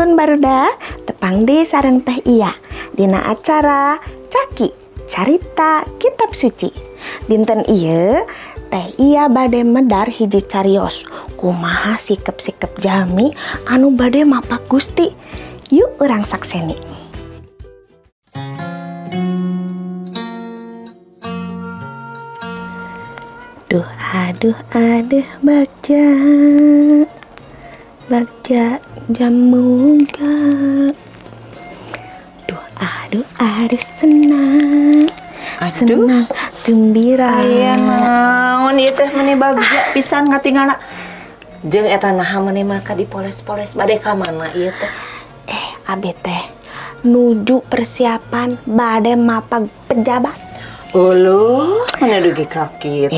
nuhun barudak tepang deui sareng Teh Iya dina acara Caki Carita Kitab Suci. Dinten ieu Teh Iya bade medar hiji carios kumaha sikep-sikep jalmi anu bade mapak Gusti. Yuk urang sakseni. Duh aduh bagja jamuga. Duh aduh senang gembira. Aya naon ieu teh meni bagja pisan ngatinggalna. Jeung eta naha meni maka dipoles-poles bade ka mana ieu teh? Abi teh nuju persiapan bade mapag pejabat. Uluh, mana dugi kakit.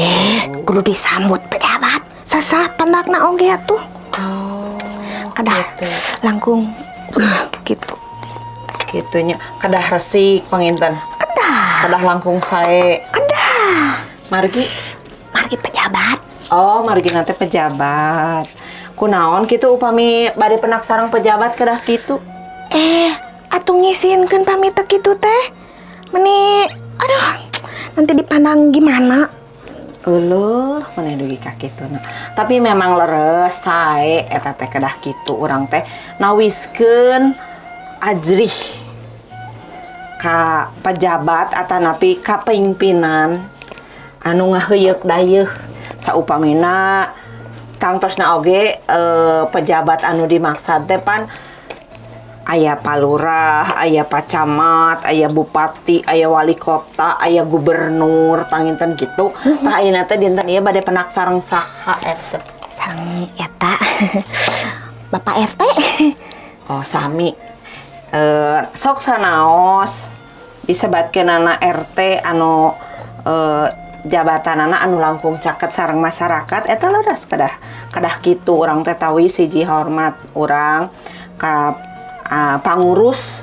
Kudu disambut pejabat. Sasa pandakna oge atuh. Kadah gitu. Langkung gitu. Kitunya kadah resik panginten. Kadah langkung sae. Margi pejabat. Oh, margi nanti pejabat. Kunaon kitu upami bade penak sareng pejabat kadah kitu. Atuh ngisinkeun pami teh kitu teh. Meni nanti dipandang gimana? Uluh, mana dugi ka kituna. Tapi memang leres sae eta teh kedah kitu urang teh nawiskeun ajrih ka pejabat atanapi ka pimpinan anu ngaheuyeuk dayeuh saupamina tangtosna oge pejabat anu dimaksud teh pan aya palurah, aya pacamat, aya bupati, aya wali kota, aya gubernur, panginten gitu. Tah ayeuna teh dinten ieu bade penak sareng saha eta? Sareng eta Bapak RT. Oh, sami. Sok sanaos disebatkeunana RT anu jabatanana anu langkung caket sareng masyarakat eta leres kadah kitu urang teh tawi siji hormat urang ka pangurus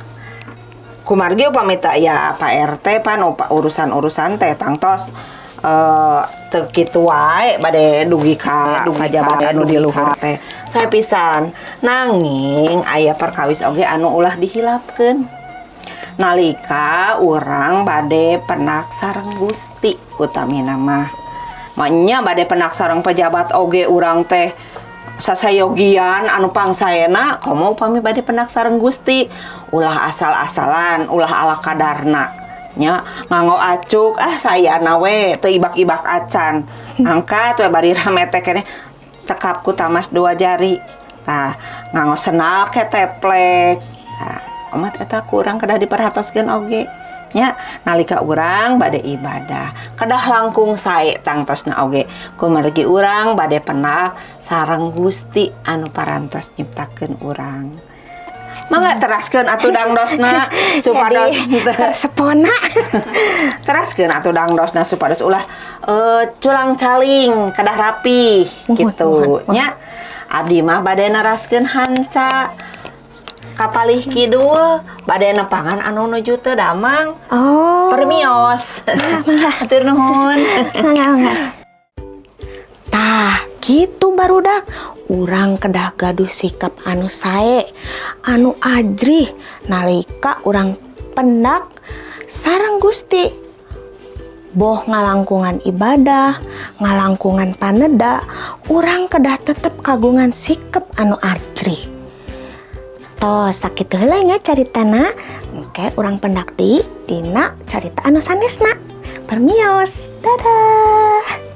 kumargi upami ya Pak RT pan urusan teh tangtos teu kitu wae bade dugi ka jabatan anu di luhur teh sae pisan nanging aya perkawis oge anu ulah dihilapkeun nalika urang bade penak sareng Gusti utamina mah nya bade penak sareng pejabat oge urang teh sasayogian anu pangsaena komo upami bade penak sareng Gusti ulah asal-asalan ulah ala kadarna nya nganggo acuk sayana we teu ibak-ibak acan angkat we bari rame teh keneh cekap ku tamas 2 jari tah nganggo senal ke teplek tah amat eta kurang kedah diperhatoskeun oge nya nalika urang bade ibadah kedah langkung sae tangtosna oge kumargi urang bade penak sareng Gusti anu parantos nyiptakeun urang. Mangga teraskeun atuh dangdosna supados sepona. Teraskeun atuh dangdosna supados ulah culang caling kedah rapi kitu nya. Abdi mah bade naraskeun hanca kapalih kidul bade nepangan anu nuju teu damang. Permios. Hatur nuhun. Mangga. Tah, gitu barudak. Urang kedah gaduh sikap anu sae, anu ajrih nalika urang pendak sareng Gusti. Boh ngalangkungan ibadah, ngalangkungan paneda, urang kedah tetep kagungan sikap anu ajrih. Tos sakitu heula nya caritana engke urang pendak dina carita anu sanesna. Permios. Dadah.